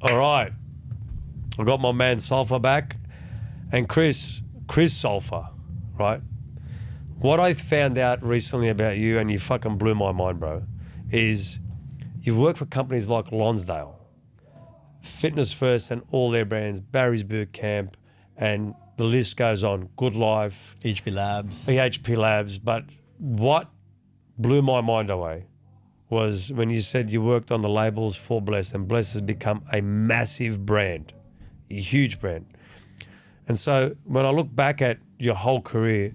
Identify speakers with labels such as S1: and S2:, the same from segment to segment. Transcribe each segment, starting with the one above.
S1: All right. I got my man Sulfa back. And Chris Sulfa, right? What I found out recently about you, and you fucking blew my mind, bro, is you've worked for companies like Lonsdale, Fitness First and all their brands, Barry's Boot Camp, and the list goes on. Good Life.
S2: HP Labs.
S1: HP Labs. But what blew my mind away was when you said you worked on the labels for Bless, and Bless has become a massive brand, a huge brand. And so when I look back at your whole career,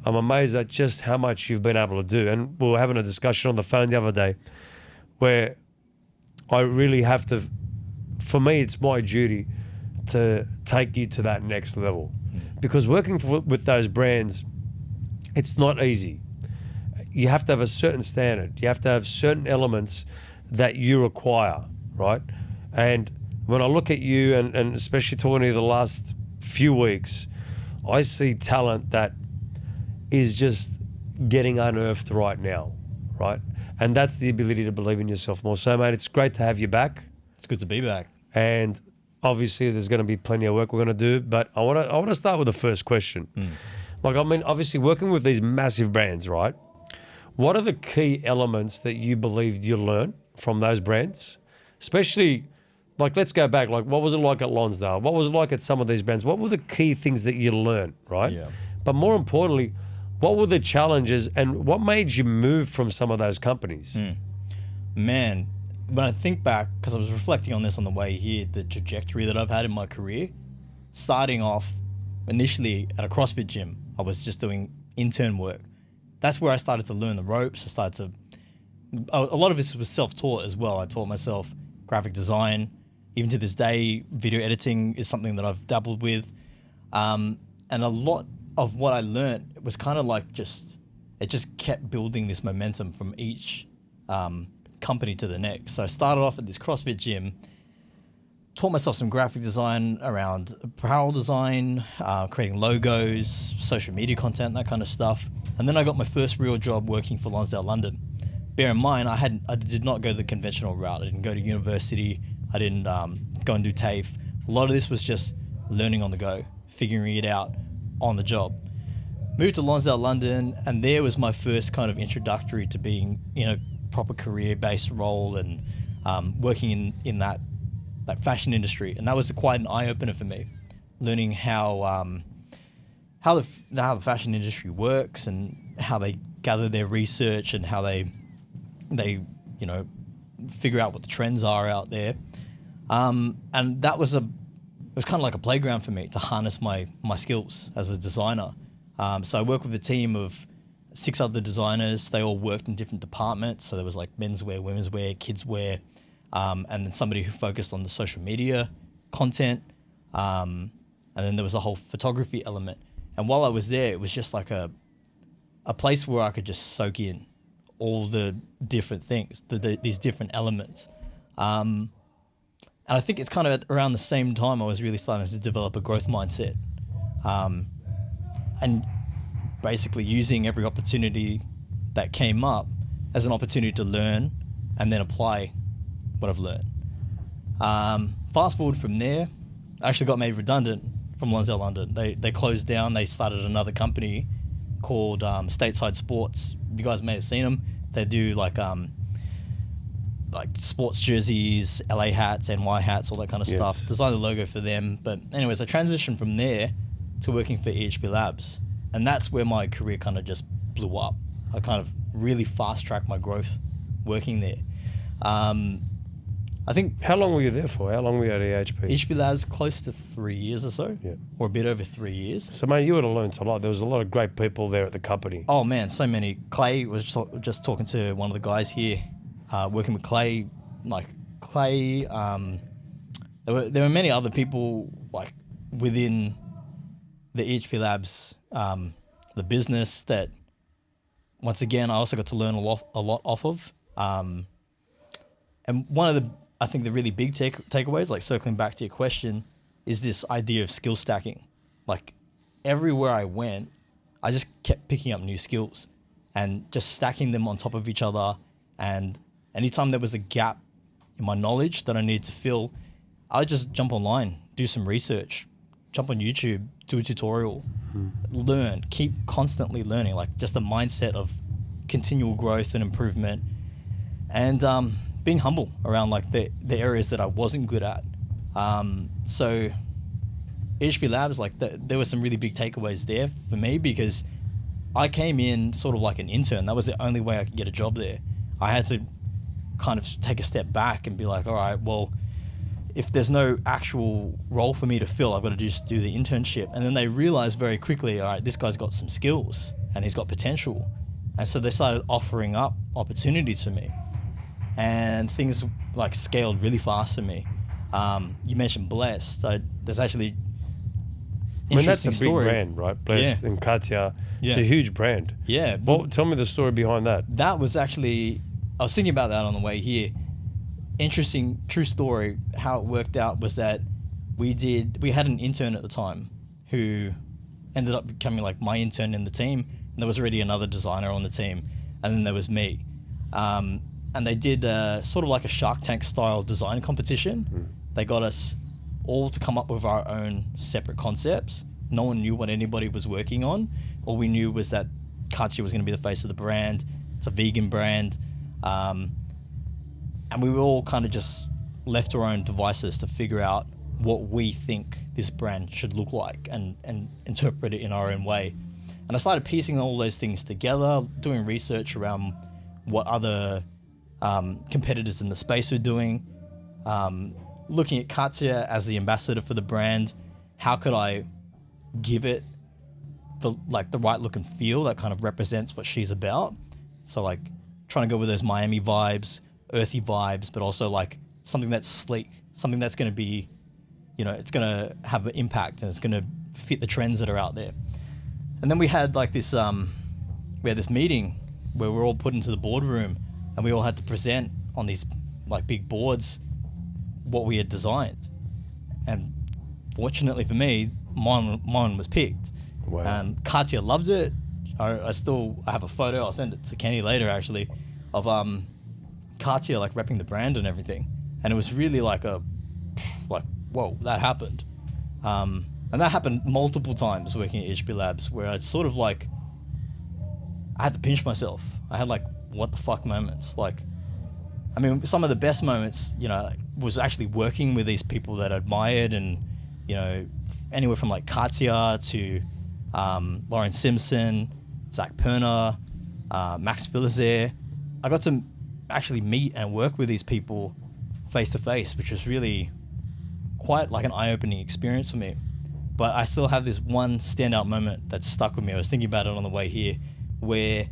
S1: I'm amazed at just how much you've been able to do. And we were having a discussion on the phone the other day where I really have to, for me, it's my duty to take you to that next level. Because working with those brands, it's not easy. You have to have a certain standard. You have to have certain elements that you require, right? And when I look at you, and especially talking to you the last few weeks, I see talent that is just getting unearthed right now, right? And that's the ability to believe in yourself more. So, mate, it's great to have you back.
S2: It's good to be back.
S1: And obviously there's going to be plenty of work we're going to do, but I want to start with the first question. Like, I mean, obviously working with these massive brands, right? What are the key elements that you believe you learn from those brands? Especially, like, let's go back. Like, what was it like at Lonsdale? What was it like at some of these brands? What were the key things that you learned, right?
S2: Yeah.
S1: But more importantly, what were the challenges and what made you move from some of those companies?
S2: Man, when I think back, because I was reflecting on this on the way here, the trajectory that I've had in my career, starting off initially at a CrossFit gym, I was just doing intern work. That's where I started to learn the ropes. I started to, a lot of this was self-taught as well. I taught myself graphic design. Even to this day, video editing is something that I've dabbled with. And a lot of what I learned, it was kind of like it just kept building this momentum from each company to the next. So I started off at this CrossFit gym, taught myself some graphic design around apparel design, creating logos, social media content, that kind of stuff. And then I got my first real job working for Lonsdale London. Bear in mind, I did not go the conventional route. I didn't go to university. I didn't go and do TAFE. A lot of this was just learning on the go, figuring it out on the job. Moved to Lonsdale London, and there was my first kind of introductory to being in a proper career-based role and working in that fashion industry. And that was quite an eye-opener for me, learning how the fashion industry works and how they gather their research and how they figure out what the trends are out there. And that was it was kind of like a playground for me to harness my skills as a designer. So I worked with a team of 6 other designers. They all worked in different departments. So there was like menswear, womenswear, kidswear, and then somebody who focused on the social media content. And then there was a whole photography element. And while I was there, it was just like a place where I could just soak in all the different things, these different elements. And I think it's kind of around the same time I was really starting to develop a growth mindset. And basically using every opportunity that came up as an opportunity to learn and then apply what I've learned. Fast forward from there, I actually got made redundant from Lonsdale London. They closed down. They started another company called Stateside Sports. You guys may have seen them. They do like sports jerseys, LA hats, NY hats, all that kind of stuff. Designed the logo for them. But anyways, I transitioned from there to working for HP Labs. And that's where my career kind of just blew up. I kind of really fast-tracked my growth working there. I think...
S1: How long were you there for? How long were you at HP?
S2: HP Labs, close to 3 years or so, or a bit over 3 years.
S1: So, mate, you would have learned a lot. There was a lot of great people there at the company.
S2: Oh, man, so many. Clay was just talking to one of the guys here, working with Clay. Like, Clay, there were many other people, like, within the HP Labs, the business that, once again, I also got to learn a lot off of. And one of I think the really big takeaways, like circling back to your question, is this idea of skill stacking. Like everywhere I went, I just kept picking up new skills and just stacking them on top of each other. And anytime there was a gap in my knowledge that I needed to fill, I would just jump online, do some research, jump on YouTube, do a tutorial, learn, keep constantly learning, like just a mindset of continual growth and improvement, and being humble around like the areas that I wasn't good at. So HP Labs, like there were some really big takeaways there for me, because I came in sort of like an intern. That was the only way I could get a job there. I had to kind of take a step back and be like, all right, well, if there's no actual role for me to fill, I've got to just do the internship. And then they realized very quickly, all right, this guy's got some skills and he's got potential. And so they started offering up opportunities for me, and things like scaled really fast for me. You mentioned Blessed. There's actually
S1: I mean, that's a
S2: interesting
S1: big
S2: story.
S1: brand, right? Blessed and Katya. It's
S2: Yeah.
S1: a huge brand.
S2: Yeah.
S1: Well, tell me the story behind that.
S2: That was actually, I was thinking about that on the way here. Interesting, true story. How it worked out was that we had an intern at the time who ended up becoming like my intern in the team. And there was already another designer on the team. And then there was me. And they did sort of like a Shark Tank style design competition. They got us all to come up with our own separate concepts. No one knew what anybody was working on. All we knew was that Katya was going to be the face of the brand. It's a vegan brand. And we were all kind of just left to our own devices to figure out what we think this brand should look like and interpret it in our own way. And I started piecing all those things together, doing research around what other competitors in the space were doing, looking at Katya as the ambassador for the brand. How could I give it the right look and feel that kind of represents what she's about? So like trying to go with those Miami vibes, earthy vibes, but also like something that's sleek, something that's going to be, it's going to have an impact and it's going to fit the trends that are out there. And then we had like this, we had this meeting where we're all put into the boardroom and we all had to present on these like big boards what we had designed. And fortunately for me, mine was picked.
S1: Wow.
S2: Katya loved it. I have a photo, I'll send it to Kenny later actually, of Katya like repping the brand and everything. And it was really like whoa, that happened. And that happened multiple times working at HP Labs, where I sort of like, I had to pinch myself. I had like, what the fuck moments. Like, I mean, some of the best moments, was actually working with these people that I admired, and, anywhere from like Katya to Lauren Simpson, Zach Perner, Max Filizer. I got to actually meet and work with these people face to face, which was really quite like an eye-opening experience for me. But I still have this one standout moment that's stuck with me. I was thinking about it on the way here, where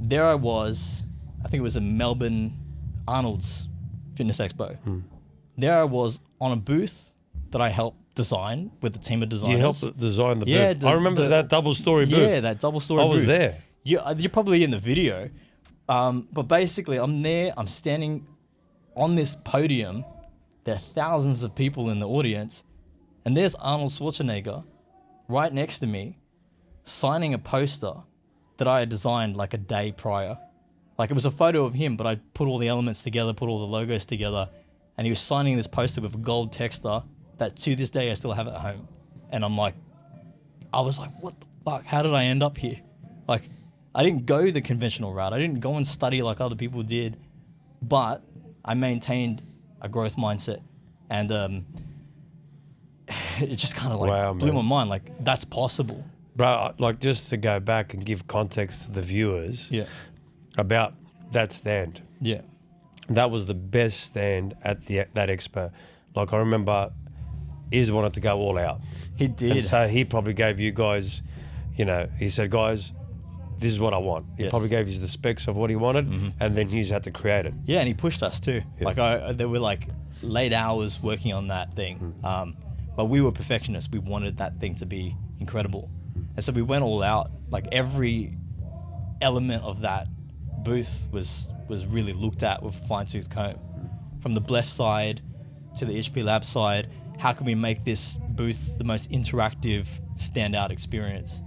S2: there I was, I think it was a Melbourne Arnold's Fitness Expo. There I was on a booth that I helped design with a team of designers.
S1: You helped design the booth. I remember that double-story booth.
S2: Yeah, that double-story booth.
S1: I was there.
S2: You're probably in the video. But basically, I'm there, I'm standing on this podium. There are thousands of people in the audience. And there's Arnold Schwarzenegger right next to me signing a poster that I had designed like a day prior. Like it was a photo of him, but I put all the elements together, put all the logos together, and he was signing this poster with a gold texter that to this day I still have at home. And I was like, what the fuck? How did I end up here? Like, I didn't go the conventional route. I didn't go and study like other people did, but I maintained a growth mindset. And it just kind of like blew my mind. Like, that's possible.
S1: Bro, like just to go back and give context to the viewers about that stand.
S2: Yeah.
S1: That was the best stand at that expo. Like I remember Iz wanted to go all out.
S2: He did.
S1: And so he probably gave you guys, he said, guys, this is what I want. He probably gave you the specs of what he wanted, and then you just had to create it.
S2: Yeah, and he pushed us too.
S1: Yeah.
S2: Like there were like late hours working on that thing. But we were perfectionists. We wanted that thing to be incredible. And so we went all out. Like every element of that booth was really looked at with a fine-tooth comb. From the Bless side to the HP Lab side, how can we make this booth the most interactive, standout experience?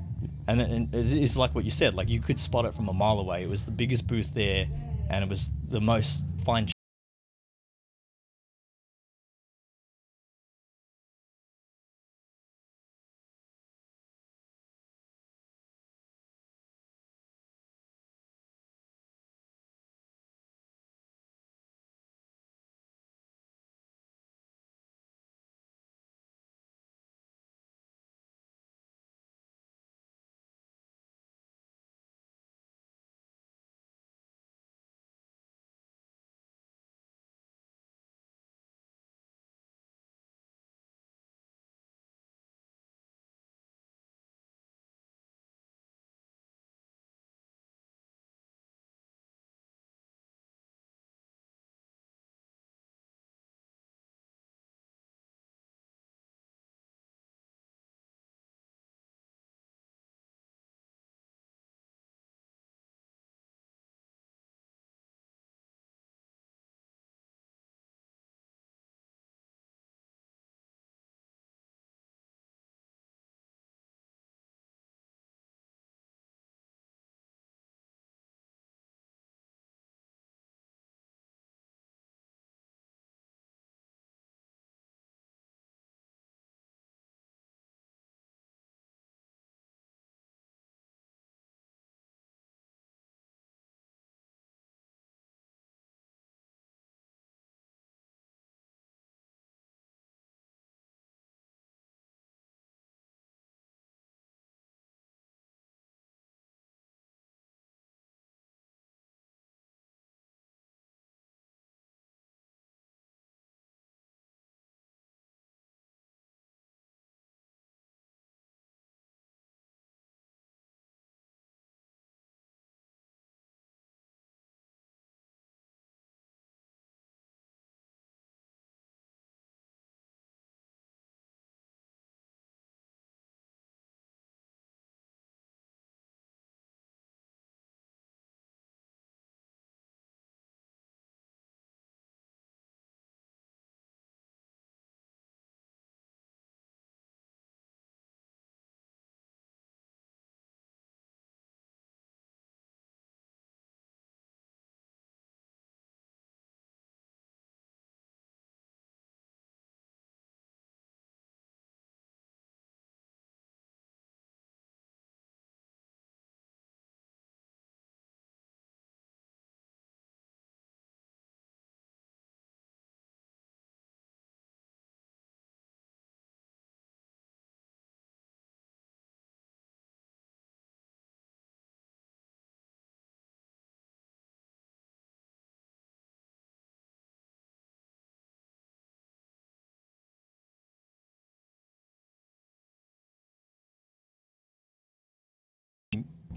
S2: And it's like what you said, like you could spot it from a mile away. It was the biggest booth there, and it was the most fine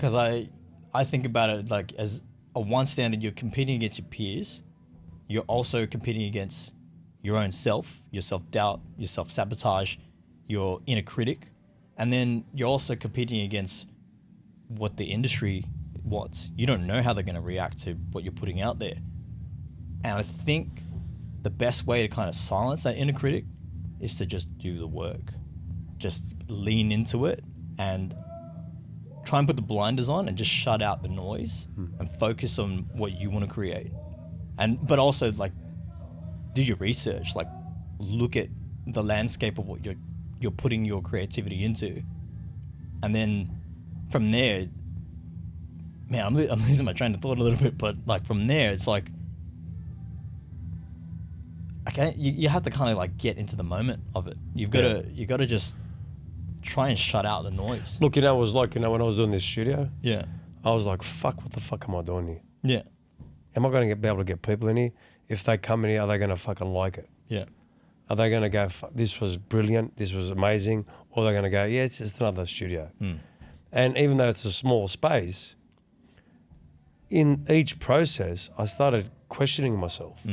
S2: because I think about it like as a one standard, you're competing against your peers. You're also competing against your own self, your self-doubt, your self-sabotage, your inner critic. And then you're also competing against what the industry wants. You don't know how they're going to react to what you're putting out there. And I think the best way to kind of silence that inner critic is to just do the work. Just lean into it and try and put the blinders on and just shut out the noise and focus on what you want to create. But also like do your research, like look at the landscape of what you're putting your creativity into. And then from there, man, I'm losing my train of thought a little bit, but like from there, it's like, you have to kind of like get into the moment of it. You got to just try and shut out the noise.
S1: Look, it was like, when I was doing this studio,
S2: Yeah.
S1: I was like, fuck, what the fuck am I doing here?
S2: Yeah.
S1: Am I going to be able to get people in here? If they come in here, are they going to fucking like it?
S2: Yeah.
S1: Are they going to go, this was brilliant, this was amazing? Or they're going to go, yeah, it's just another studio. And even though it's a small space, in each process, I started questioning myself.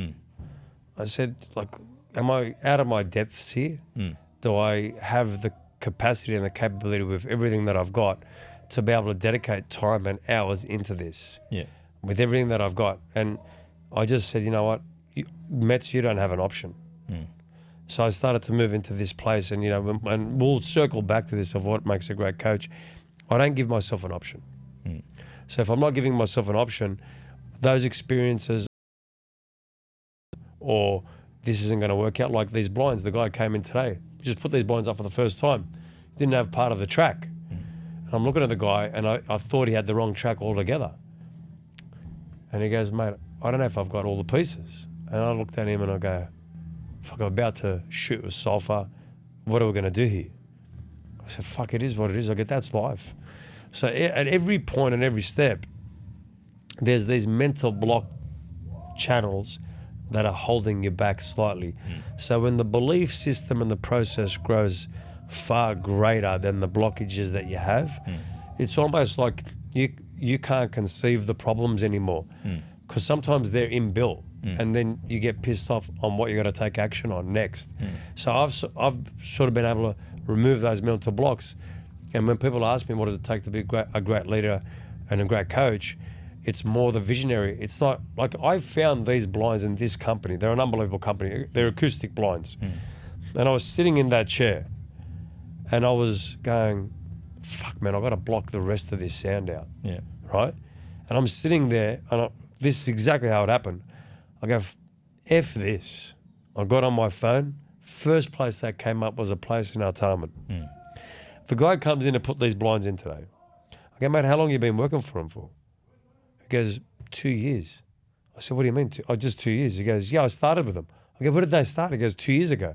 S1: I said, like, am I out of my depths here? Do I have the capacity and the capability with everything that I've got to be able to dedicate time and hours into this?
S2: Yeah.
S1: With everything that I've got. And I just said, you know what, Mets, you don't have an option. So I started to move into this place, and and we'll circle back to this of what makes a great coach. I don't give myself an option. So if I'm not giving myself an option, those experiences or this isn't going to work out, like these blinds. The guy came in today, he just put these blinds up for the first time. Didn't have part of the track. And I'm looking at the guy, and I thought he had the wrong track altogether. And he goes, mate, I don't know if I've got all the pieces. And I looked at him and I go, fuck, I'm about to shoot with Sulfa. What are we going to do here? I said, fuck, it is what it is. I go, that's life. So at every point and every step, there's these mental block channels that are holding you back slightly. So when the belief system and the process grows far greater than the blockages that you have, it's almost like you can't conceive the problems anymore, because sometimes they're inbuilt, and then you get pissed off on what you're going to take action on next. So I've sort of been able to remove those mental blocks. And when people ask me what does it take to be a great leader and a great coach, it's more the visionary. It's not like I found these blinds in this company. They're an unbelievable company. They're acoustic blinds. And I was sitting in that chair and I was going, fuck, man, I've got to block the rest of this sound out.
S2: Yeah.
S1: Right? And I'm sitting there, and this is exactly how it happened. I go, F this. I got on my phone. First place that came up was a place in Artarmon. The guy comes in to put these blinds in today. I go, mate, how long have you been working for him for? He goes, 2 years. I said, what do you mean? Just 2 years. He goes, yeah, I started with them. I go, when did they start? He goes, 2 years ago.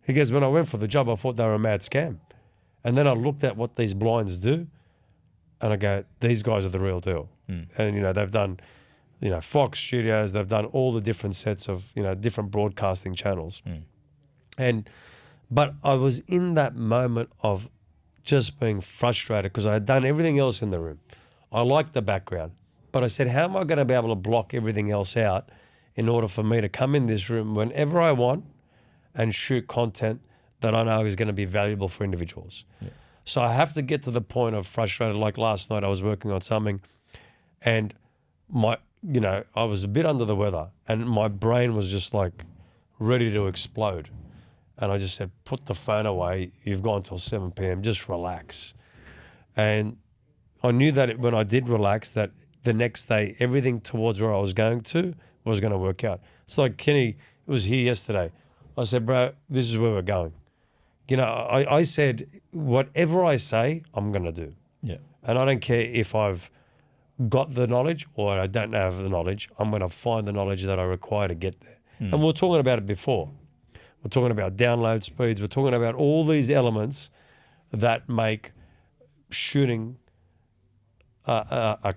S1: He goes, when I went for the job, I thought they were a mad scam. And then I looked at what these blinds do, and I go, these guys are the real deal. And, they've done, Fox Studios, they've done all the different sets of, different broadcasting channels. But I was in that moment of just being frustrated because I had done everything else in the room. I liked the background, but I said, how am I going to be able to block everything else out in order for me to come in this room whenever I want and shoot content that I know is going to be valuable for individuals? So I have to get to the point of frustrated. Like last night I was working on something and I was a bit under the weather and my brain was just like ready to explode. And I just said, put the phone away. You've gone till 7 p.m. Just relax. And I knew that when I did relax, that the next day, everything towards where I was going to was going to work out. It's like Kenny was here yesterday. I said, bro, this is where we're going. I said, whatever I say, I'm going to do.
S2: Yeah.
S1: And I don't care if I've got the knowledge or I don't have the knowledge. I'm going to find the knowledge that I require to get there. And we were talking about it before. We're talking about download speeds. We're talking about all these elements that make shooting a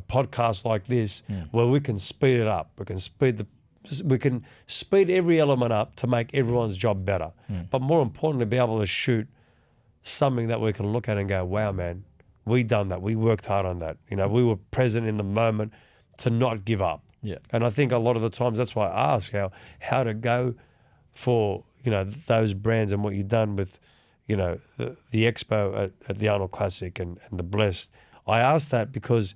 S1: podcast like this where we can speed it up. We can speed every element up to make everyone's job better. But more importantly, be able to shoot something that we can look at and go, wow, man, We done that. We worked hard on that. You know, we were present in the moment to not give up.
S2: Yeah.
S1: And I think a lot of the times that's why I ask how to go for, you know, those brands and what you've done with, you know, the expo at the Arnold Classic and the Blessed. I ask that because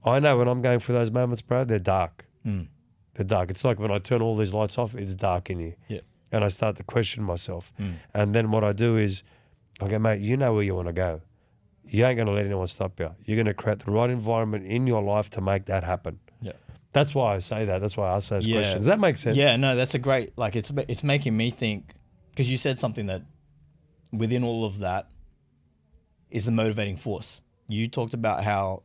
S1: I know when I'm going through those moments, bro, they're dark. They're dark. It's like when I turn all these lights off, it's dark in here.
S2: Yeah.
S1: And I start to question myself. And then what I do is I go, mate, you know where you want to go. You ain't going to let anyone stop you. You're going to create the right environment in your life to make that happen.
S2: Yeah.
S1: That's why I say that. That's why I ask those questions. Does that make sense?
S2: Yeah, no, that's a great, like, it's making me think, because you said something that within all of that is the motivating force. You talked about how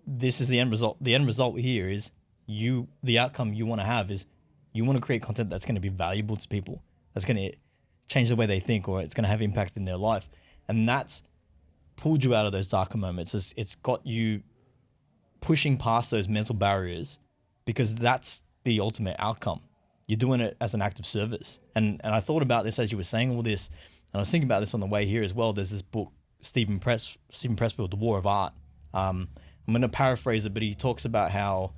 S2: this is the end result. The end result here is the outcome you want to have is you want to create content that's going to be valuable to people, that's going to change the way they think, or it's going to have impact in their life. And that's pulled you out of those darker moments. It's got you pushing past those mental barriers, because that's the ultimate outcome. You're doing it as an act of service. And I thought about this as you were saying all this, and I was thinking about this on the way here as well. There's this book, Stephen Pressfield, The War of Art. I'm going to paraphrase it, but he talks about how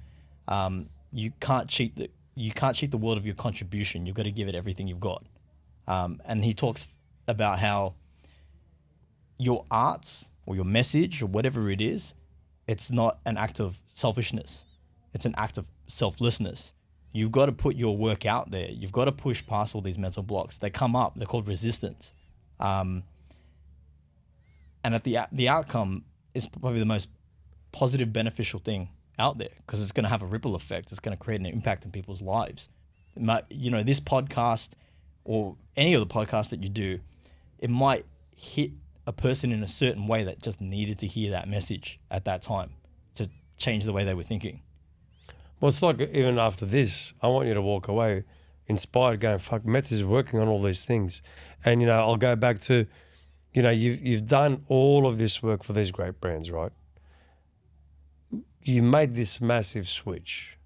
S2: you can't cheat the world of your contribution. You've got to give it everything you've got. And he talks about how your arts or your message or whatever it is, it's not an act of selfishness. It's an act of selflessness. You've got to put your work out there. You've got to push past all these mental blocks. They come up. They're called resistance. And at the outcome is probably the most positive, beneficial thing out there, because it's going to have a ripple effect. It's going to create an impact in people's lives. You know, this podcast or any other podcast that you do, it might hit a person in a certain way that just needed to hear that message at that time to change the way they were thinking.
S1: Well, it's like even after this, I want you to walk away inspired, going, fuck, Mets is working on all these things. And, you know, I'll go back to, you know, you've done all of this work for these great brands, right? You made this massive switch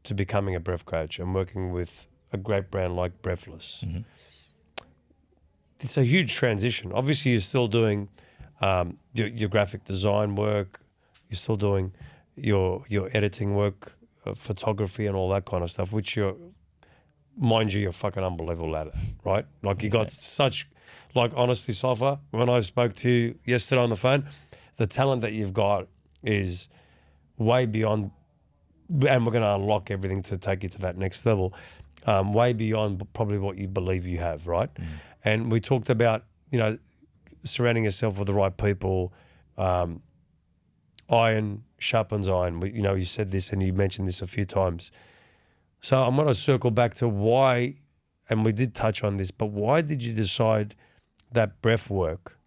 S1: to becoming a breath coach and working with a great brand like Breathless. Mm-hmm. It's a huge transition. Obviously, you're still doing your graphic design work. You're still doing your editing work, photography and all that kind of stuff, which mind you, you're fucking unbelievable at it, right? Like you got such, like honestly, Sulfa, when I spoke to you yesterday on the phone, the talent that you've got is way beyond, and we're going to unlock everything to take you to that next level, way beyond probably what you believe you have, right? Mm. And we talked about, you know, surrounding yourself with the right people, iron sharpens iron. You know, you said this and you mentioned this a few times. So I'm going to circle back to why, and we did touch on this, but why did you decide that breath work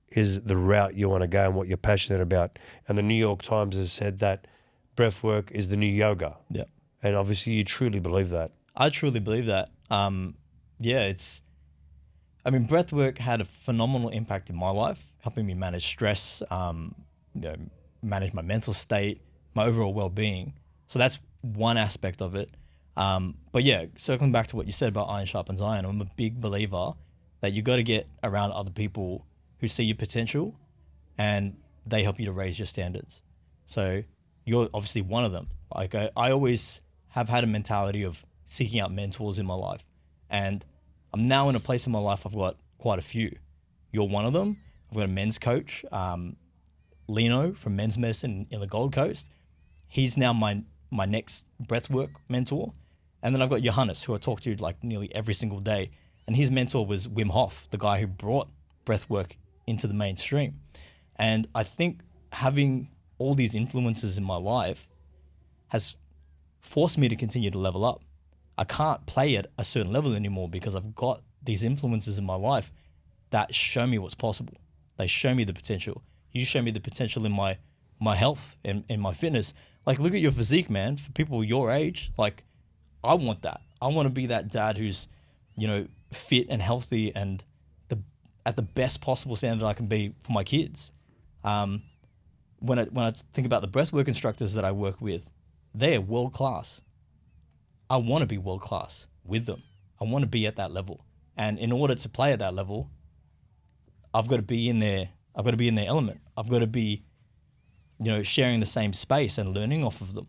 S1: is the route you want to go and what you're passionate about? And the New York Times has said that breath work is the new yoga.
S2: Yeah.
S1: And obviously you truly believe that.
S2: I truly believe that. Breath work had a phenomenal impact in my life, helping me manage stress, manage my mental state, my overall well-being. So that's one aspect of it. But yeah, circling back to what you said about iron sharpens iron, I'm a big believer that you got to get around other people who see your potential and they help you to raise your standards. So you're obviously one of them. Like I always have had a mentality of seeking out mentors in my life, and I'm now in a place in my life I've got quite a few. You're one of them. I've got a men's coach, Lino from Men's Medicine in the Gold Coast. He's now my next breathwork mentor. And then I've got Johannes, who I talk to like nearly every single day. And his mentor was Wim Hof, the guy who brought breathwork into the mainstream. And I think having all these influences in my life has forced me to continue to level up. I can't play at a certain level anymore because I've got these influences in my life that show me what's possible. They show me the potential. You show me the potential in my health and in my fitness. Like, look at your physique, man. For people your age, like, I want that. I want to be that dad who's, you know, fit and healthy and at the best possible standard I can be for my kids. When I think about the breathwork instructors that I work with, they are world class. I want to be world class with them. I want to be at that level. And in order to play at that level, I've got to be in there I've got to be in their element. I've got to be, sharing the same space and learning off of them.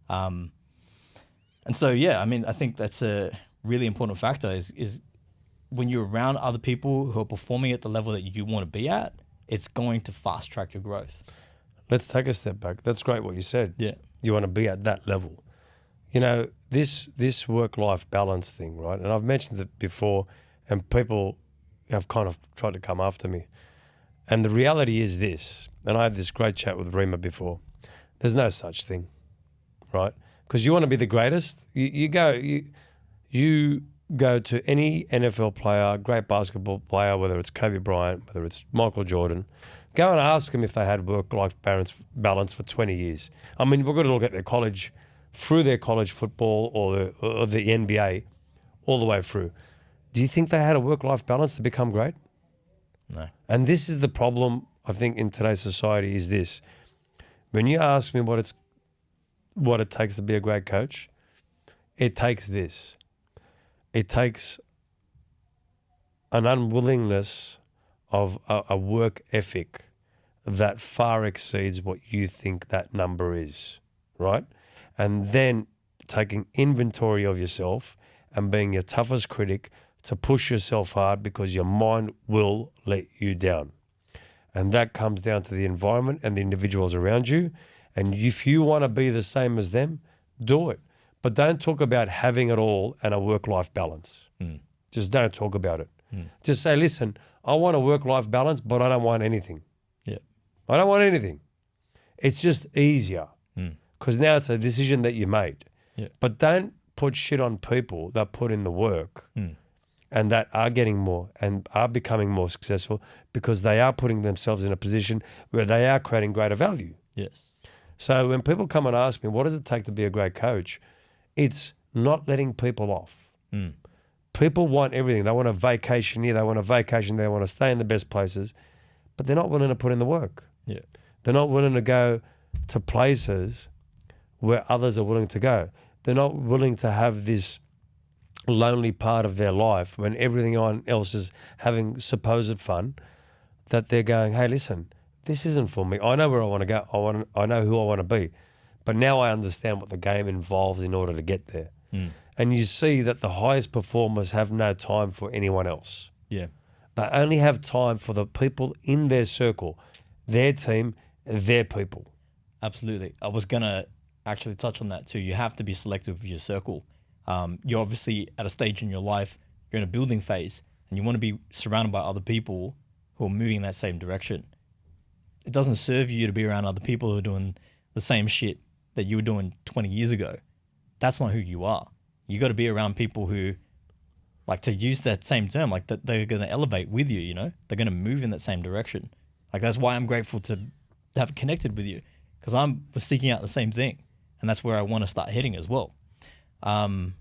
S2: And so, yeah, I mean, I think that's a really important factor is when you're around other people who are performing at the level that you want to be at, it's going to fast track your growth.
S1: Let's take a step back. That's great what you said.
S2: Yeah.
S1: You want to be at that level. This work-life balance thing, right? And I've mentioned it before, and people have kind of tried to come after me. And the reality is this, and I had this great chat with Rima before, there's no such thing, right? Because you want to be the greatest, you go to any NFL player, great basketball player, whether it's Kobe Bryant, whether it's Michael Jordan, go and ask them if they had work-life balance for 20 years. I mean, we've got to look at their college, through their college football or the NBA, all the way through. Do you think they had a work-life balance to become great?
S2: No.
S1: And this is the problem, I think, in today's society is this. When you ask me what it takes to be a great coach, it takes this. It takes an unwillingness of a work ethic that far exceeds what you think that number is, right? And then taking inventory of yourself and being your toughest critic to push yourself hard because your mind will let you down. And that comes down to the environment and the individuals around you. And if you want to be the same as them, do it. But don't talk about having it all and a work-life balance. Just don't talk about it. Just say, listen, I want a work-life balance, but I don't want anything.
S2: Yeah.
S1: I don't want anything. It's just easier because now it's a decision that you made.
S2: Yeah.
S1: But don't put shit on people that put in the work and that are getting more and are becoming more successful because they are putting themselves in a position where they are creating greater value.
S2: Yes.
S1: So when people come and ask me, what does it take to be a great coach? It's not letting people off. People want everything. They want a vacation here. They want a vacation there. They want to stay in the best places, but they're not willing to put in the work.
S2: Yeah.
S1: They're not willing to go to places where others are willing to go. They're not willing to have this lonely part of their life when everything else is having supposed fun, that they're going, hey, listen, this isn't for me. I know where I want to go. I know who I want to be. But now I understand what the game involves in order to get there. And you see that the highest performers have no time for anyone else.
S2: Yeah.
S1: They only have time for the people in their circle, their team, their people.
S2: Absolutely. I was going to actually touch on that too. You have to be selective with your circle. You're obviously at a stage in your life, you're in a building phase, and you want to be surrounded by other people who are moving in that same direction. It doesn't serve you to be around other people who are doing the same shit that you were doing 20 years ago. That's not who you are. You got to be around people who, like, to use that same term, like that they're going to elevate with you, they're going to move in that same direction. Like, that's why I'm grateful to have connected with you, because I was seeking out the same thing, and that's where I want to start heading as well. But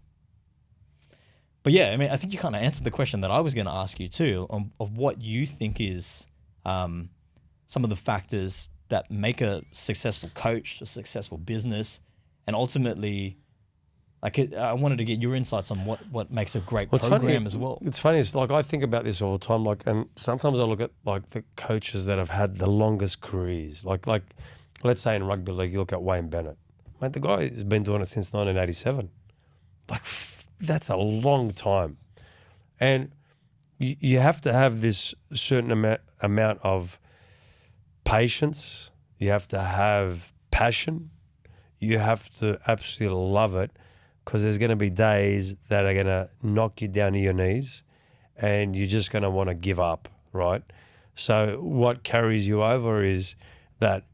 S2: yeah, I mean, I think you kind of answered the question that I was going to ask you too, of what you think is some of the factors that make a successful coach, a successful business, and ultimately, like, I wanted to get your insights on what makes a great program as well.
S1: It's funny. It's like I think about this all the time. Like, and sometimes I look at like the coaches that have had the longest careers. Like let's say in rugby league, you look at Wayne Bennett. Mate, the guy has been doing it since 1987. Like, that's a long time, and you have to have this certain amount of patience. You have to have passion. You have to absolutely love it, because there's going to be days that are going to knock you down to your knees and you're just going to want to give up, right? So what carries you over is that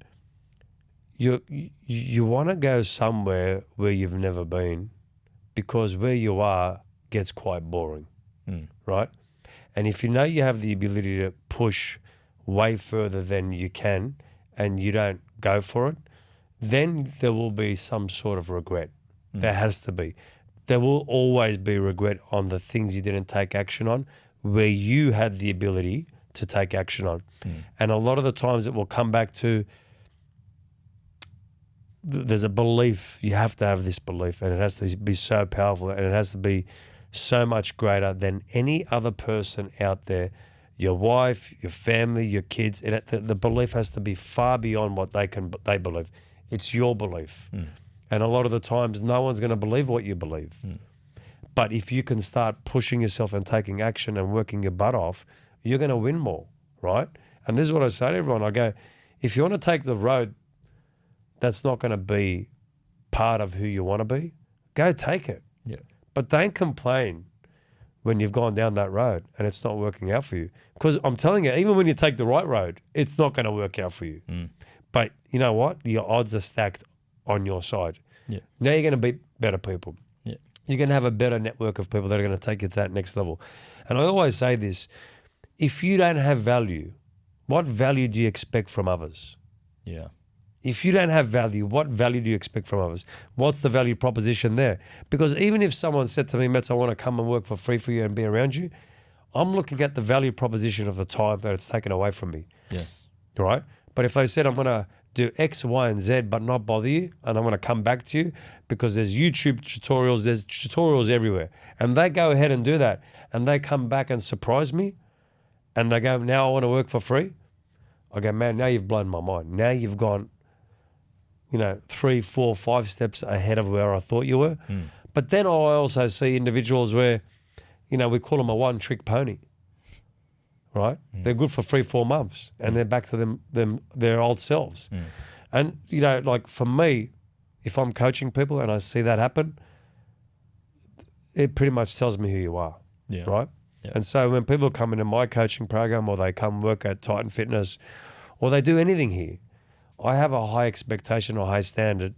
S1: you want to go somewhere where you've never been, because where you are gets quite boring, right? And if you know you have the ability to push way further than you can and you don't go for it, then there will be some sort of regret. There has to be. There will always be regret on the things you didn't take action on, where you had the ability to take action on. And a lot of the times it will come back to, there's a belief. You have to have this belief, and it has to be so powerful, and it has to be so much greater than any other person out there. your wife, your family, your kids. The belief has to be far beyond what they believe. It's your belief. And a lot of the times, no one's going to believe what you believe. But if you can start pushing yourself and taking action and working your butt off, you're going to win more, right? And this is what I say to everyone. I go, if you want to take the road that's not going to be part of who you want to be, go take it.
S2: Yeah.
S1: But don't complain when you've gone down that road and it's not working out for you. Because I'm telling you, even when you take the right road, it's not going to work out for you. But you know what? Your odds are stacked on your side.
S2: Yeah.
S1: Now you're going to beat better people.
S2: Yeah.
S1: You're going to have a better network of people that are going to take you to that next level. And I always say this, if you don't have value, what value do you expect from others?
S2: Yeah.
S1: If you don't have value, what value do you expect from others? What's the value proposition there? Because even if someone said to me, Mets, I want to come and work for free for you and be around you, I'm looking at the value proposition of the time that it's taken away from me.
S2: Yes.
S1: Right? But if I said I'm going to do X, Y, and Z, but not bother you, and I'm going to come back to you because there's YouTube tutorials, there's tutorials everywhere. And they go ahead and do that. And they come back and surprise me. And they go, now I want to work for free. I go, man, now you've blown my mind. Now you've gone, 3, 4, 5 steps ahead of where I thought you were. But then I also see individuals where, we call them a one-trick pony, right? They're good for 3, 4 months and they're back to their old selves. And, like for me, if I'm coaching people and I see that happen, it pretty much tells me who you are, right? Yeah. And so when people come into my coaching program or they come work at Titan Fitness or they do anything here, I have a high expectation or high standard,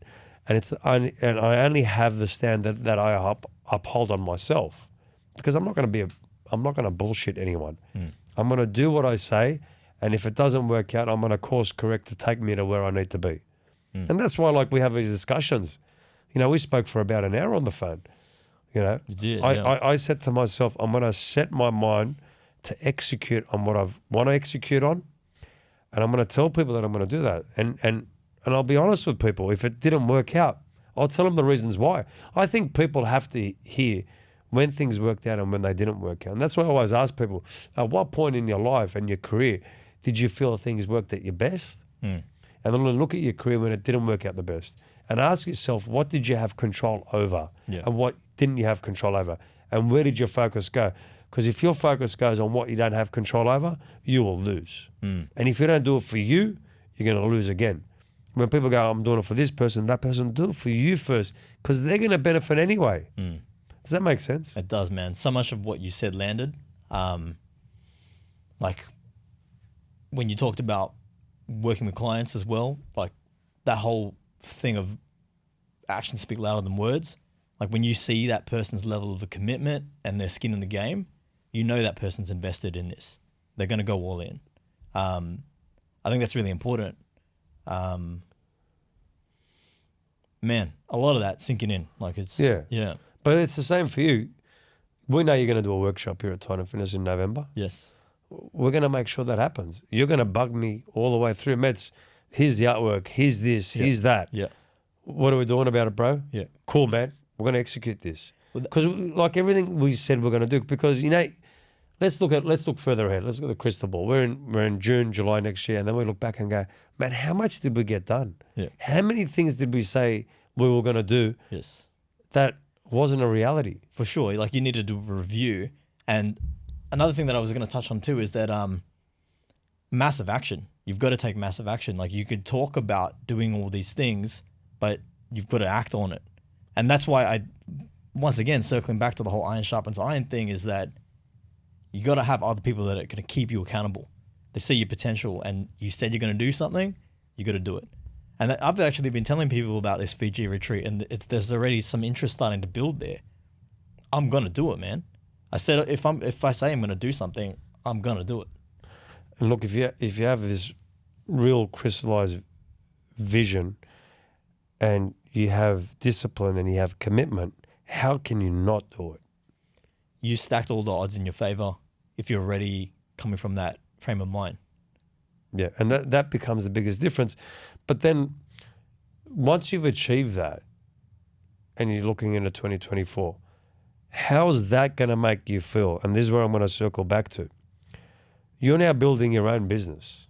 S1: and I only have the standard that I uphold on myself, because I'm not going to bullshit anyone. I'm going to do what I say, and if it doesn't work out, I'm going to course correct to take me to where I need to be. And that's why, like, we have these discussions. We spoke for about an hour on the phone. You did, I said to myself, I'm going to set my mind to execute on what I want to execute on. And I'm going to tell people that I'm going to do that. And I'll be honest with people. If it didn't work out, I'll tell them the reasons why. I think people have to hear when things worked out and when they didn't work out. And that's why I always ask people, at what point in your life and your career did you feel things worked at your best? And then look at your career when it didn't work out the best. And ask yourself, what did you have control over? And what didn't you have control over? And where did your focus go? Because if your focus goes on what you don't have control over, you will lose. And if you don't do it for you, you're going to lose again. When people go, I'm doing it for this person, that person, do it for you first, because they're going to benefit anyway. Does that make sense?
S2: It does, man. So much of what you said landed. Like when you talked about working with clients as well, like that whole thing of actions speak louder than words. Like when you see that person's level of a commitment and their skin in the game, you know that person's invested in this. They're going to go all in. I think that's really important. Man, a lot of that sinking in. Like it's, yeah.
S1: But it's the same for you. We know you're going to do a workshop here at Titan Fitness in November.
S2: Yes.
S1: We're going to make sure that happens. You're going to bug me all the way through. Mets, here's the artwork, here's this, here's that.
S2: Yeah.
S1: What are we doing about it, bro?
S2: Yeah.
S1: Cool, man. We're going to execute this. Because like everything we said we're going to do, because, let's look further ahead. Let's look at the crystal ball. We're in June, July next year, and then we look back and go, man, how much did we get done?
S2: Yeah.
S1: How many things did we say we were going to do?
S2: Yes.
S1: That wasn't a reality.
S2: For sure. Like you need to do a review. And another thing that I was going to touch on too is that massive action. You've got to take massive action. Like you could talk about doing all these things, but you've got to act on it. And that's why once again, circling back to the whole iron sharpens iron thing, is that you got to have other people that are going to keep you accountable. They see your potential and you said you're going to do something, you got to do it. And I've actually been telling people about this Fiji retreat, and there's already some interest starting to build there. I'm going to do it, man. I said, if I say I'm going to do something, I'm going to do it.
S1: And look, if you have this real crystallized vision and you have discipline and you have commitment, how can you not do it?
S2: You stacked all the odds in your favor if you're already coming from that frame of mind.
S1: Yeah, and that becomes the biggest difference. But then once you've achieved that and you're looking into 2024, how is that going to make you feel? And this is where I'm going to circle back to. You're now building your own business.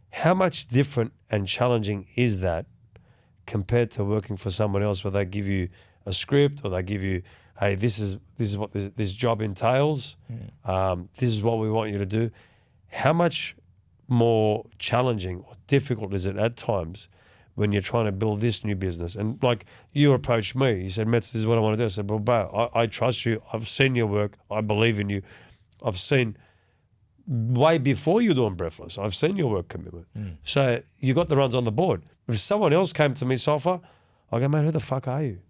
S1: How much different and challenging is that compared to working for someone else where they give you a script or they give you, hey, this is what this job entails. This is what we want you to do. How much more challenging or difficult is it at times when you're trying to build this new business? And like you approached me, you said, Mets, this is what I want to do. I said, well, bro, I trust you. I've seen your work. I believe in you. I've seen way before you doing Breathless. I've seen your work commitment. So you got the runs on the board. If someone else came to me, Sulfa, I go, man, who the fuck are you?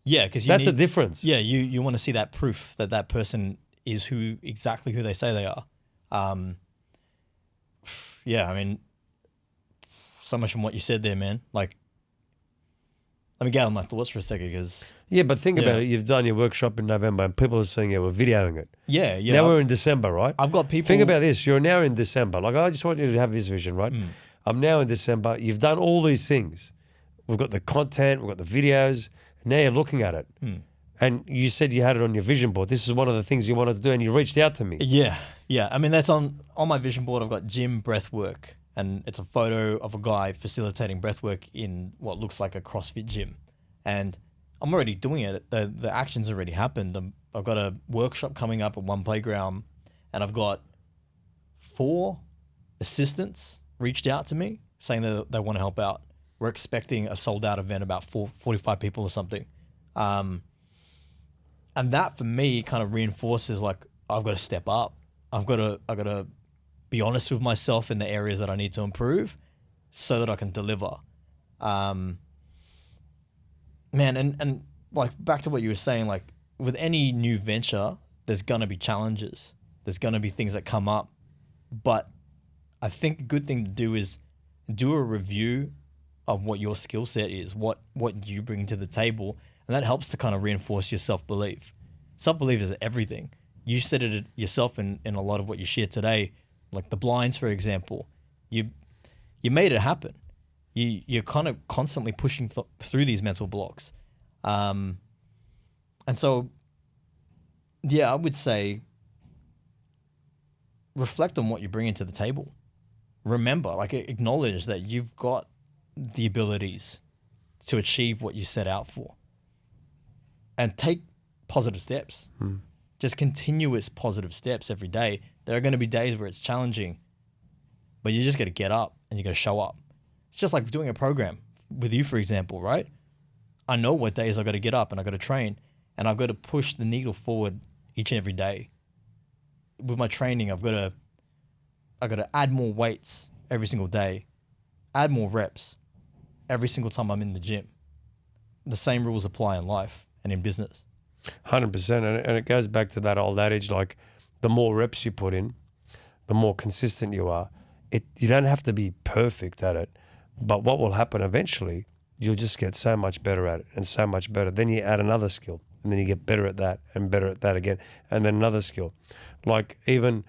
S2: Yeah, because
S1: that's the difference.
S2: Yeah, you want to see that proof that that person is exactly who they say they are. Yeah, I mean, so much from what you said there, man. Like, let me get on my thoughts for a second, because
S1: yeah, but think about it. You've done your workshop in November, and people are saying, yeah, we're videoing it.
S2: Yeah.
S1: Now we're in December, right?
S2: I've got people.
S1: Think about this. You're now in December. Like, I just want you to have this vision, right? I'm now in December. You've done all these things. We've got the content. We've got the videos. Now you're looking at it. And you said you had it on your vision board. This is one of the things you wanted to do, and you reached out to me.
S2: Yeah. I mean, that's on my vision board. I've got gym breathwork, and it's a photo of a guy facilitating breathwork in what looks like a CrossFit gym. And I'm already doing it. The action's already happened. I've got a workshop coming up at one playground, and I've got 4 assistants reached out to me saying that they want to help out. We're expecting a sold out event, about 45 people or something. And that for me kind of reinforces, like, I've got to step up. I've got to be honest with myself in the areas that I need to improve so that I can deliver. Man, and like back to what you were saying, like with any new venture, there's going to be challenges. There's going to be things that come up. But I think a good thing to do is do a review of what your skill set is, what you bring to the table. And that helps to kind of reinforce your self-belief. Self-belief is everything. You said it yourself in a lot of what you shared today, like the blinds, for example. You made it happen. You're kind of constantly pushing through these mental blocks. And so, yeah, I would say reflect on what you bring into the table. Remember, like, acknowledge that you've got the abilities to achieve what you set out for. And take positive steps. Just continuous positive steps every day. There are going to be days where it's challenging, but you just got to get up and you got to show up. It's just like doing a program with you, for example, right? I know what days I got to get up and I got to train, and I've got to push the needle forward each and every day. With my training, I've got to add more weights every single day, add more reps every single time I'm in the gym. The same rules apply in life and in business.
S1: 100%. And it goes back to that old adage, like, the more reps you put in, the more consistent you are. You don't have to be perfect at it, but what will happen eventually, you'll just get so much better at it and so much better. Then you add another skill, and then you get better at that and better at that again, and then another skill. Like, even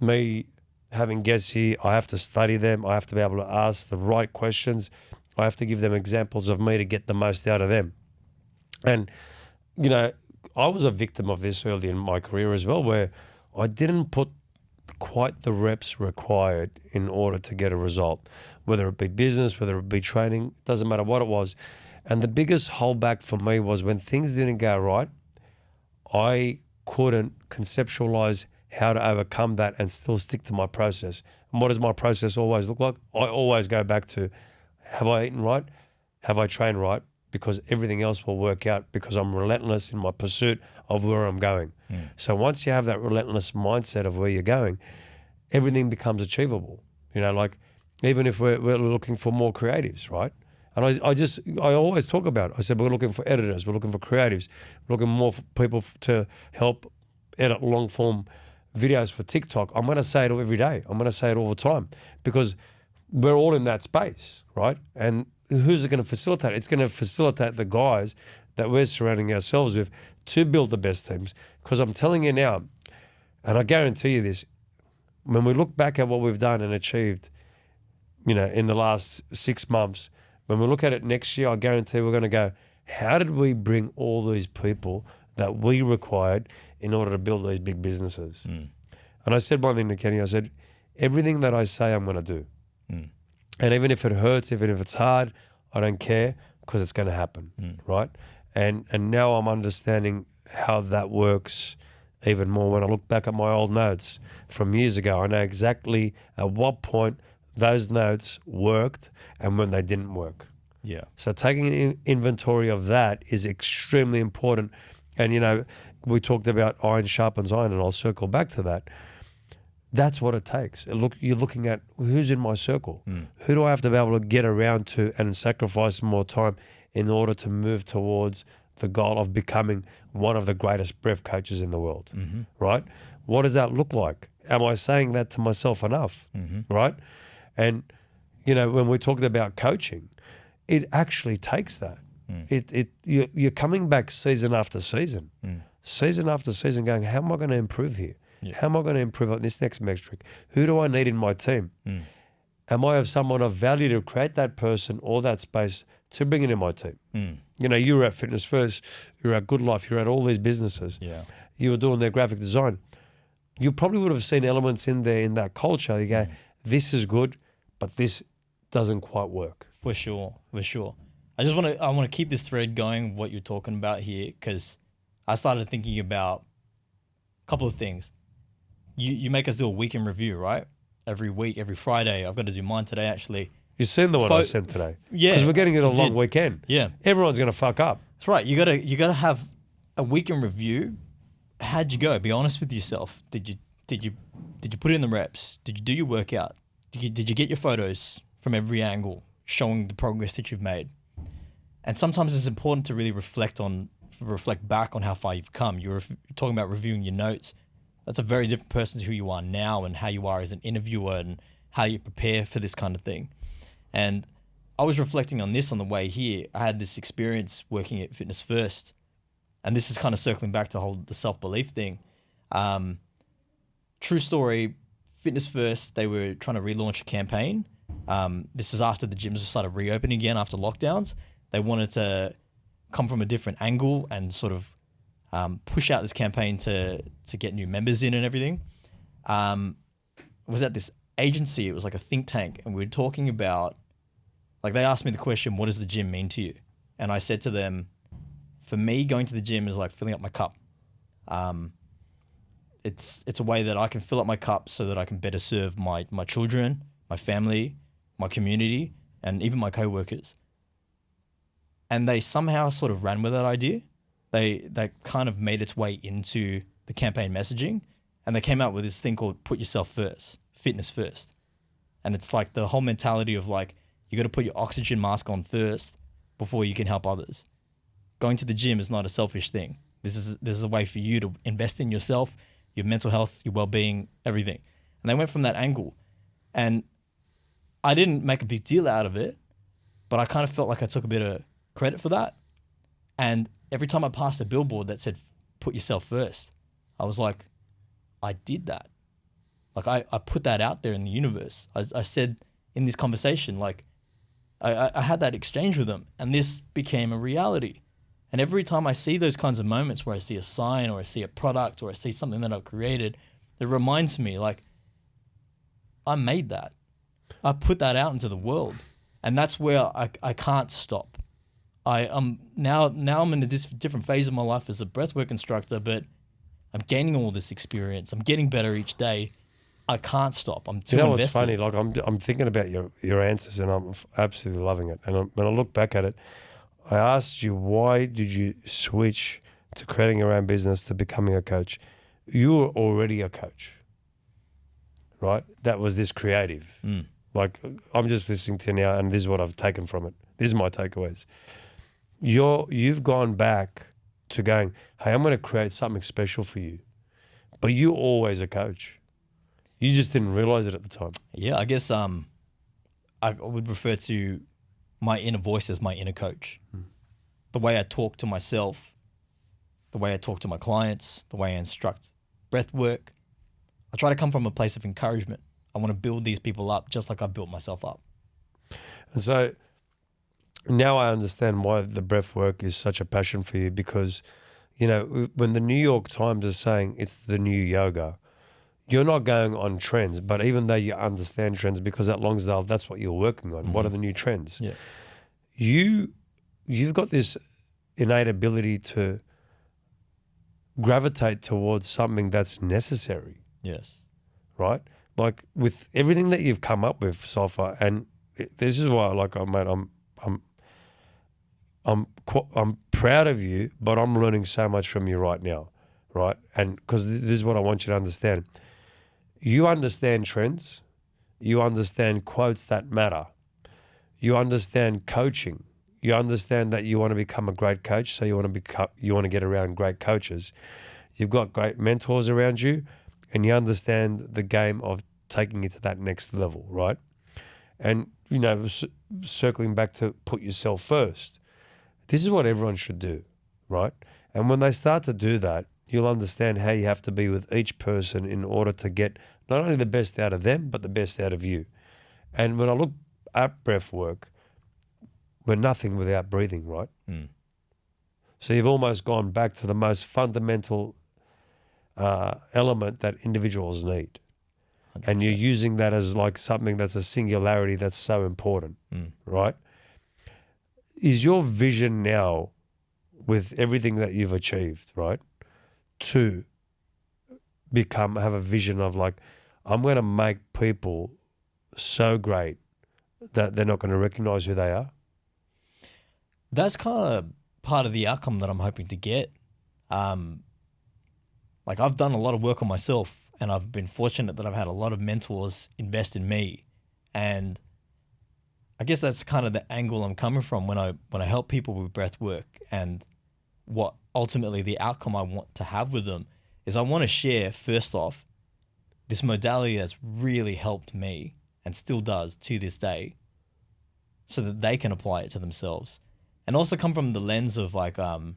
S1: me having guests here, I have to study them. I have to be able to ask the right questions. I have to give them examples of me to get the most out of them. And, you know, I was a victim of this early in my career as well, where I didn't put quite the reps required in order to get a result, whether it be business, whether it be training, doesn't matter what it was. And the biggest holdback for me was when things didn't go right, I couldn't conceptualize how to overcome that and still stick to my process. And what does my process always look like? I always go back to, have I eaten right? Have I trained right? Because everything else will work out, because I'm relentless in my pursuit of where I'm going. So once you have that relentless mindset of where you're going, everything becomes achievable. You know, like, even if we're looking for more creatives, right? And I always talk about it. I said, we're looking for editors, we're looking for creatives, we're looking more for people to help edit long form videos for TikTok. I'm going to say it every day. I'm going to say it all the time, because we're all in that space, right? And who's it going to facilitate? It's going to facilitate the guys that we're surrounding ourselves with to build the best teams. Because I'm telling you now, and I guarantee you this, when we look back at what we've done and achieved, you know, in the last 6 months, when we look at it next year, I guarantee we're going to go, how did we bring all these people that we required in order to build these big businesses? And I said one thing to Kenny. I said, everything that I say, I'm going to do.
S2: Mm.
S1: And even if it hurts, even if it's hard, I don't care because it's going to happen, right? And now I'm understanding how that works even more when I look back at my old notes from years ago. I know exactly at what point those notes worked and when they didn't work.
S2: Yeah.
S1: So taking an inventory of that is extremely important. And, you know, we talked about iron sharpens iron, and I'll circle back to that. That's what it takes. You're looking at who's in my circle. Who do I have to be able to get around to and sacrifice more time in order to move towards the goal of becoming one of the greatest breath coaches in the world, right? What does that look like? Am I saying that to myself enough, right? And, you know, when we talked about coaching, it actually takes that. You're coming back season after season, season after season going, how am I going to improve here?
S2: Yeah.
S1: How am I going to improve on this next metric? Who do I need in my team? Am I of someone of value to create that person or that space to bring it in my team? You know, you were at Fitness First, you were at Good Life, you were at all these businesses.
S2: Yeah.
S1: You were doing their graphic design. You probably would have seen elements in there in that culture. You go, this is good, but this doesn't quite work.
S2: For sure. I want to keep this thread going, what you're talking about here, because I started thinking about a couple of things. You make us do a weekend review, right? Every week, every Friday. I've got to do mine today, actually.
S1: You've seen the one I sent today.
S2: Yeah.
S1: Because we're getting it a
S2: I
S1: long
S2: did.
S1: weekend.
S2: Yeah.
S1: Everyone's going to fuck up.
S2: That's right. You gotta have a weekend review. How'd you go? Be honest with yourself. Did you put in the reps? Did you do your workout? Did you get your photos from every angle showing the progress that you've made? And sometimes it's important to really reflect back on how far you've come. You're talking about reviewing your notes. That's a very different person to who you are now and how you are as an interviewer and how you prepare for this kind of thing. And I was reflecting on this on the way here. I had this experience working at Fitness First, and this is kind of circling back to the self-belief thing. True story, Fitness First, they were trying to relaunch a campaign. This is after the gyms started reopening again after lockdowns. They wanted to come from a different angle and sort of push out this campaign to get new members in and everything. It was at this agency. It was like a think tank, and we were talking about, like, they asked me the question, what does the gym mean to you? And I said to them, for me, going to the gym is like filling up my cup. It's a way that I can fill up my cup so that I can better serve my children, my family, my community, and even my coworkers. And they somehow sort of ran with that idea. They kind of made its way into the campaign messaging, and they came out with this thing called put yourself first, fitness first. And it's like the whole mentality of like, you got to put your oxygen mask on first before you can help others. Going to the gym is not a selfish thing. This is a way for you to invest in yourself, your mental health, your well-being, everything. And they went from that angle. And I didn't make a big deal out of it, but I kind of felt like I took a bit of credit for that. And every time I passed a billboard that said, put yourself first, I was like, I did that. Like I put that out there in the universe. I said in this conversation, like I had that exchange with them, and this became a reality. And every time I see those kinds of moments where I see a sign or I see a product or I see something that I've created, it reminds me like I made that. I put that out into the world, and that's where I can't stop. Now I'm in this different phase of my life as a breathwork instructor, but I'm gaining all this experience. I'm getting better each day. I can't stop. I'm too invested.
S1: What's funny? Like I'm thinking about your answers, and I'm absolutely loving it. And when I look back at it, I asked you, why did you switch to creating your own business to becoming a coach? You were already a coach, right? That was this creative. Like I'm just listening to you now, and this is what I've taken from it. These are my takeaways. You've gone back to going, hey, I'm going to create something special for you. But you're always a coach. You just didn't realize it at the time.
S2: Yeah, I guess I would refer to my inner voice as my inner coach. The way I talk to myself, the way I talk to my clients, the way I instruct breath work. I try to come from a place of encouragement. I want to build these people up just like I built myself up.
S1: And so now I understand why the breath work is such a passion for you, because, you know, when the New York Times is saying it's the new yoga, you're not going on trends, but even though you understand trends, because at Lonsdale, that's what you're working on. What are the new trends?
S2: Yeah.
S1: You've got this innate ability to gravitate towards something that's necessary,
S2: Yes.
S1: right? Like with everything that you've come up with, Sulfa, and this is why, like, mate, I'm proud of you, but I'm learning so much from you right now, right? And because this is what I want you to understand. You understand trends. You understand quotes that matter. You understand coaching. You understand that you want to become a great coach, so you want to get around great coaches. You've got great mentors around you, and you understand the game of taking it to that next level, right? And, you know, circling back to put yourself first. This is what everyone should do, right? And when they start to do that, you'll understand how you have to be with each person in order to get not only the best out of them, but the best out of you. And when I look at breath work, we're nothing without breathing, right? So you've almost gone back to the most fundamental element that individuals need.
S2: 100%.
S1: And you're using that as like something that's a singularity that's so important, right? Is your vision now, with everything that you've achieved, right, to have a vision of like, I'm going to make people so great that they're not going to recognize who they are?
S2: That's kind of part of the outcome that I'm hoping to get. Like, I've done a lot of work on myself, and I've been fortunate that I've had a lot of mentors invest in me. And I guess that's kind of the angle I'm coming from when I help people with breath work, and what ultimately the outcome I want to have with them is I want to share, first off, this modality that's really helped me and still does to this day, so that they can apply it to themselves. And also come from the lens of like, and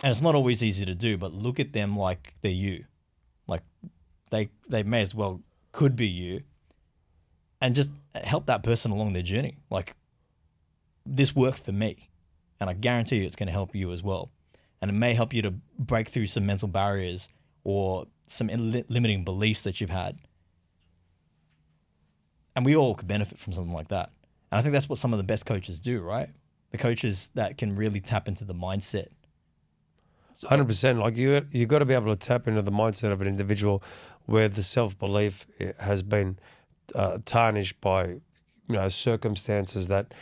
S2: it's not always easy to do, but look at them like they're you. Like they may as well could be you, and just help that person along their journey. Like, this worked for me, and I guarantee you it's going to help you as well. And it may help you to break through some mental barriers or some limiting beliefs that you've had. And we all could benefit from something like that. And I think that's what some of the best coaches do, right? The coaches that can really tap into the mindset.
S1: 100%. Like you got to be able to tap into the mindset of an individual where the self-belief has been tarnished by, you know, circumstances that,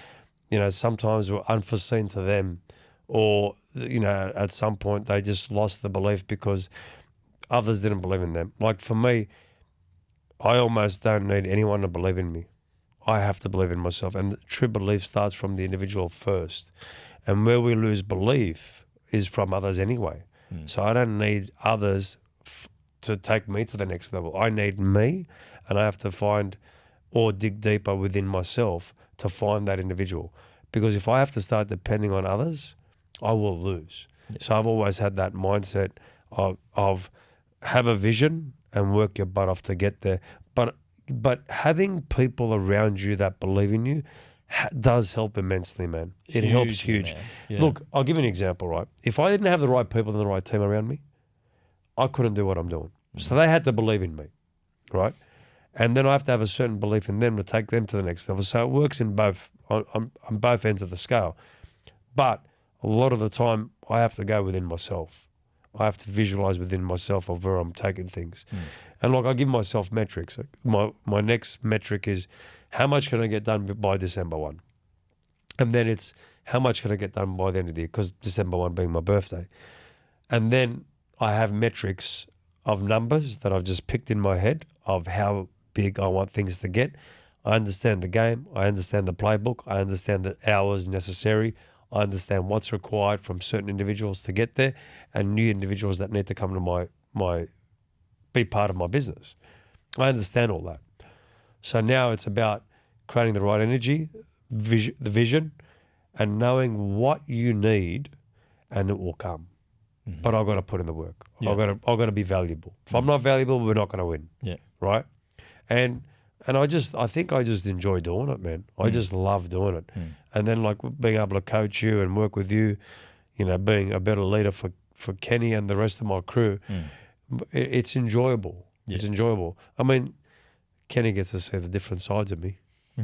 S1: you know, sometimes were unforeseen to them, or, you know, at some point they just lost the belief because others didn't believe in them. Like for me, I almost don't need anyone to believe in me. I have to believe in myself, and the true belief starts from the individual first. And where we lose belief is from others anyway. So I don't need others to take me to the next level. I need me, and I have to find or dig deeper within myself to find that individual. Because if I have to start depending on others, I will lose. Yeah. So I've always had that mindset of have a vision and work your butt off to get there. But having people around you that believe in you does help immensely, man. It helps huge.
S2: Yeah.
S1: Look, I'll give you an example, right? If I didn't have the right people and the right team around me, I couldn't do what I'm doing. So they had to believe in me, right? And then I have to have a certain belief in them to take them to the next level. So it works in both on both ends of the scale. But a lot of the time, I have to go within myself. I have to visualize within myself of where I'm taking things. And like, I give myself metrics. My next metric is how much can I get done by December 1? And then it's how much can I get done by the end of the year, because December 1 being my birthday. And then I have metrics of numbers that I've just picked in my head of how big I want things to get. I understand the game. I understand the playbook. I understand the hours necessary. I understand what's required from certain individuals to get there, and new individuals that need to come to be part of my business. I understand all that. So now it's about creating the right energy, the vision, and knowing what you need, and it will come. But I've got to put in the work.
S2: Yeah.
S1: I've got to be valuable. If I'm not valuable, we're not going to win.
S2: Yeah.
S1: Right? And I think I just enjoy doing it, man. I just love doing it. And then like being able to coach you and work with you, you know, being a better leader for Kenny and the rest of my crew, it's enjoyable. It's enjoyable. I mean, Kenny gets to see the different sides of me.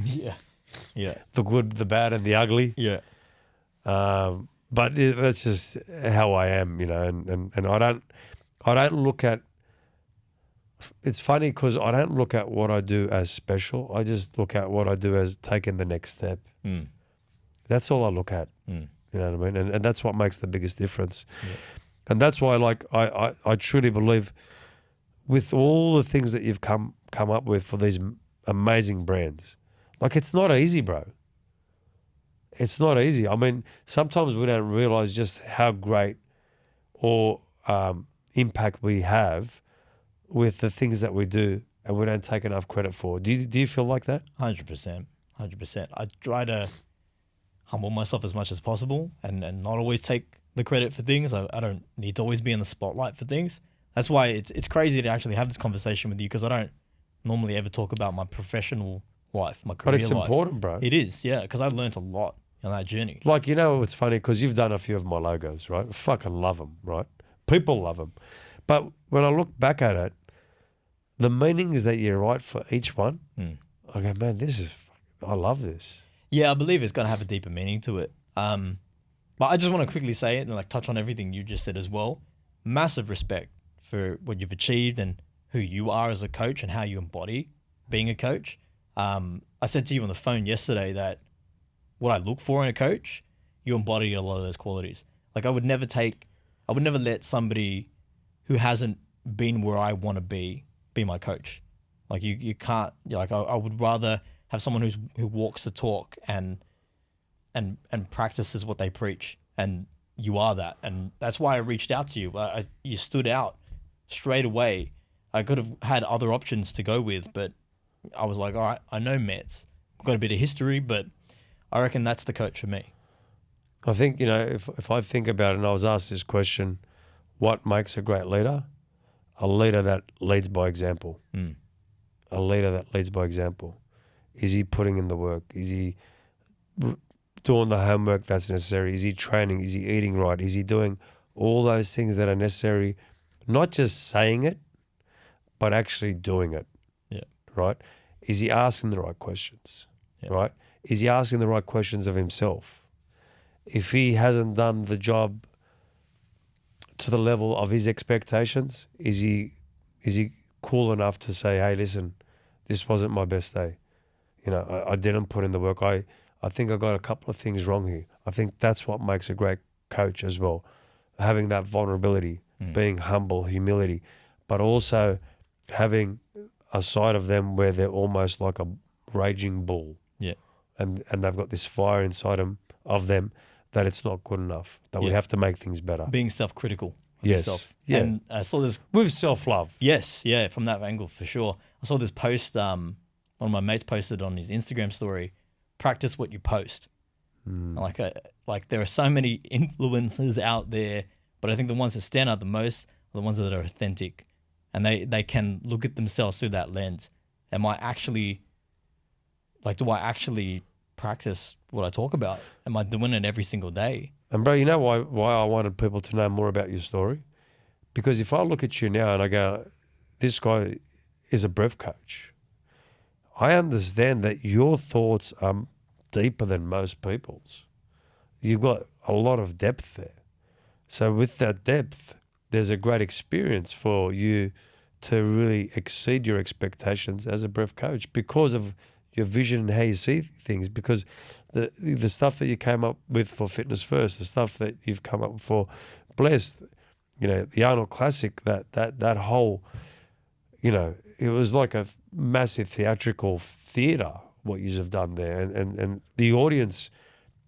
S2: Yeah. Yeah.
S1: The good, the bad, and the ugly.
S2: Yeah.
S1: But that's just how I am, you know, and I don't look at, it's funny because I don't look at what I do as special. I just look at what I do as taking the next step. That's all I look at. You know what I mean? And that's what makes the biggest difference.
S2: Yeah.
S1: And that's why, like, I truly believe with all the things that you've come up with for these amazing brands, like, it's not easy, bro. It's not easy. I mean, sometimes we don't realize just how great or impact we have with the things that we do, and we don't take enough credit for. Do you feel like that?
S2: 100%. 100%. I try to humble myself as much as possible and not always take the credit for things. I don't need to always be in the spotlight for things. That's why it's crazy to actually have this conversation with you, because I don't normally ever talk about my professional life, my career life.
S1: But it's important, bro.
S2: It is, yeah, because I learned a lot on that journey.
S1: Like, you know, it's funny because you've done a few of my logos, right? I fucking love them, right? People love them. But when I look back at it, the meanings that you write for each one, I go, man, I love this.
S2: Yeah, I believe it's going to have a deeper meaning to it. But I just want to quickly say it and like touch on everything you just said as well. Massive respect for what you've achieved and who you are as a coach and how you embody being a coach. I said to you on the phone yesterday that what I look for in a coach, you embody a lot of those qualities. Like I would never let somebody who hasn't been where I want to be my coach. Like you can't, like I would rather have someone who walks the talk and practices what they preach, and you are that. And that's why I reached out to you. You stood out straight away. I could have had other options to go with, but I was like, all right, I know Mets. I've got a bit of history, but I reckon that's the coach for me.
S1: I think, you know, if I think about it, and I was asked this question, what makes a great leader? A leader that leads by example. A leader that leads by example. Is he putting in the work? Is he doing the homework that's necessary? Is he training? Is he eating right? Is he doing all those things that are necessary? Not just saying it, but actually doing it.
S2: Yeah.
S1: Right? Is he asking the right questions?
S2: Yeah.
S1: Right? Is he asking the right questions of himself? If he hasn't done the job to the level of his expectations, is he cool enough to say, hey, listen, this wasn't my best day. You know, I didn't put in the work. I think I got a couple of things wrong here. I think that's what makes a great coach as well. Having that vulnerability, being humble, humility, but also having a side of them where they're almost like a raging bull.
S2: Yeah.
S1: And they've got this fire inside of them that it's not good enough, that we have to make things better.
S2: Being self-critical of
S1: Yes.
S2: yourself.
S1: Yeah.
S2: And I saw this.
S1: With self-love.
S2: Yes. Yeah. From that angle, for sure. I saw this post, one of my mates posted on his Instagram story, practice what you post. Like there are so many influencers out there, but I think the ones that stand out the most are the ones that are authentic, and they can look at themselves through that lens. Do I actually practice what I talk about? Am I doing it every single day?
S1: And bro, you know why I wanted people to know more about your story? Because if I look at you now and I go, this guy is a breath coach, I understand that your thoughts are deeper than most people's. You've got a lot of depth there. So with that depth, there's a great experience for you to really exceed your expectations as a breath coach because of your vision and how you see things, because the stuff that you came up with for Fitness First, the stuff that you've come up for Blessed, you know, the Arnold Classic, that whole, you know, it was like a massive theatrical theatre what you have done there, and the audience,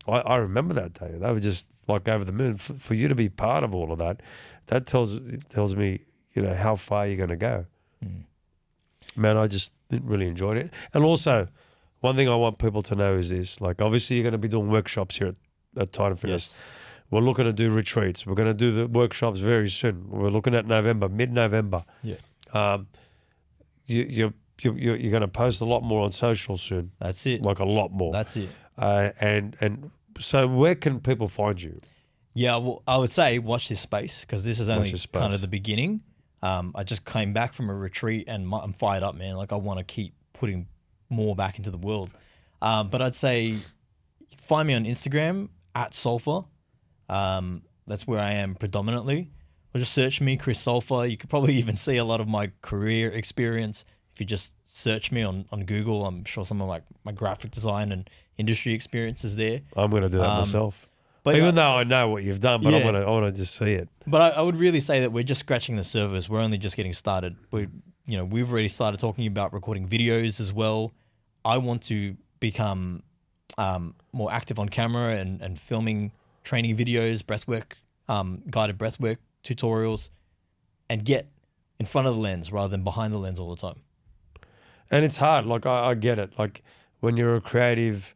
S1: I remember that day. They were just like over the moon. For you to be part of all of that, that tells me, you know, how far you're going to go. Man, I just really enjoyed it. And also, one thing I want people to know is this: like, obviously, you're going to be doing workshops here at Titan Fitness.
S2: Yes.
S1: We're looking to do retreats. We're going to do the workshops very soon. We're looking at November, mid-November.
S2: Yeah.
S1: You're going to post a lot more on social soon.
S2: That's it.
S1: Like a lot more.
S2: That's it.
S1: And so where can people find you?
S2: Yeah, well, I would say watch this space, because this is only kind of the beginning. I just came back from a retreat and I'm fired up, man. Like I want to keep putting more back into the world. But I'd say find me on Instagram at Sulfa. That's where I am predominantly. Or just search me, Chris Sulfa. You could probably even see a lot of my career experience if you just search me on Google. I'm sure some of my graphic design and industry experience is there.
S1: I'm going to do that myself.
S2: But
S1: even though I know what you've done, but
S2: Yeah.
S1: I want to just see it.
S2: But I would really say that we're just scratching the surface. We're only just getting started. We've already started talking about recording videos as well. I want to become more active on camera and filming training videos, breathwork, guided breathwork tutorials, and get in front of the lens rather than behind the lens all the time.
S1: And it's hard. Like, I get it. Like, when you're a creative,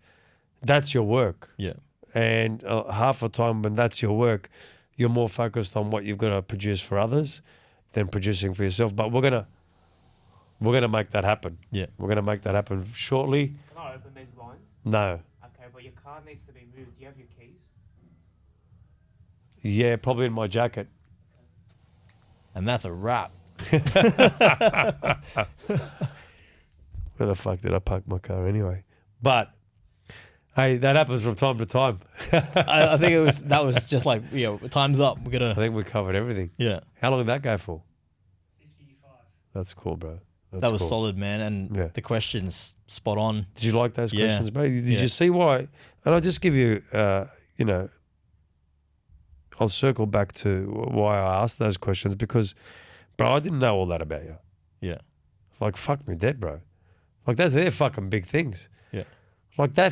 S1: that's your work.
S2: Yeah.
S1: And half the time when that's your work, you're more focused on what you've got to produce for others than producing for yourself. But we're gonna make that happen.
S2: Yeah.
S1: We're gonna make that happen shortly.
S3: Can I open these blinds?
S1: No.
S3: Okay, but your car needs to be moved. Do you have your keys?
S1: Yeah, probably in my jacket.
S2: And that's a wrap.
S1: Where the fuck did I park my car anyway? But hey, that happens from time to time.
S2: I think that was just like, time's up. We're
S1: I
S2: gonna
S1: think we covered everything.
S2: yeah.
S1: How long did that go for?
S3: 55.
S1: That's cool, bro. That's
S2: That was
S1: cool.
S2: solid, man, and
S1: Yeah.
S2: the questions spot on.
S1: Did you like those
S2: Yeah.
S1: questions, bro? Did
S2: Yeah.
S1: you see why? And I'll just give you, I'll circle back to why I asked those questions because, bro, I didn't know all that about you.
S2: Yeah.
S1: Like, fuck me dead, bro. Like, they're fucking big things.
S2: Yeah.
S1: Like, that